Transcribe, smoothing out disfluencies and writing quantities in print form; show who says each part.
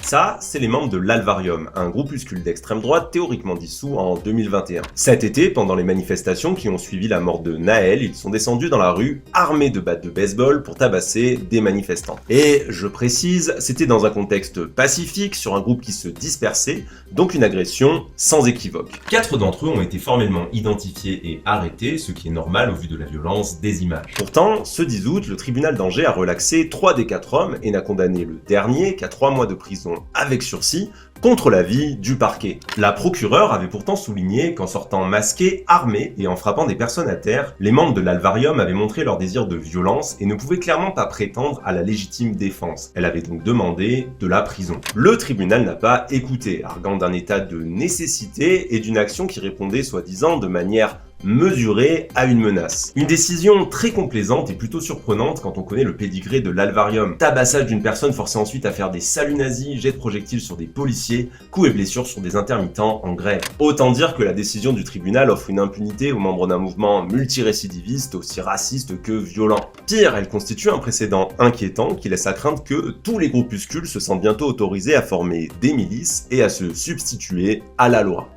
Speaker 1: Ça, c'est les membres de l'Alvarium, un groupuscule d'extrême droite théoriquement dissous en 2021. Cet été, pendant les manifestations qui ont suivi la mort de Naël, ils sont descendus dans la rue armés de battes de baseball pour tabasser des manifestants. Et je précise, c'était dans un contexte pacifique sur un groupe qui se dispersait, donc une agression sans équivoque. 4 d'entre eux ont été formellement identifiés et arrêtés, ce qui est normal au vu de la violence des images. Pourtant, ce 10 août, le tribunal d'Angers a relaxé 3 des 4 hommes et n'a condamné le dernier qu'à 3 mois de prison avec sursis, contre l'avis du parquet. La procureure avait pourtant souligné qu'en sortant masqués, armés et en frappant des personnes à terre, les membres de l'Alvarium avaient montré leur désir de violence et ne pouvaient clairement pas prétendre à la légitime défense. Elle avait donc demandé de la prison. Le tribunal n'a pas écouté, arguant d'un état de nécessité et d'une action qui répondait soi-disant de manière mesurée à une menace. Une décision très complaisante et plutôt surprenante quand on connaît le pédigré de l'Alvarium. Tabassage d'une personne forcée ensuite à faire des saluts nazis, jets de projectiles sur des policiers, coups et blessures sur des intermittents en grève. Autant dire que la décision du tribunal offre une impunité aux membres d'un mouvement multirécidiviste aussi raciste que violent. Pire, elle constitue un précédent inquiétant qui laisse à craindre que tous les groupuscules se sentent bientôt autorisés à former des milices et à se substituer à la loi.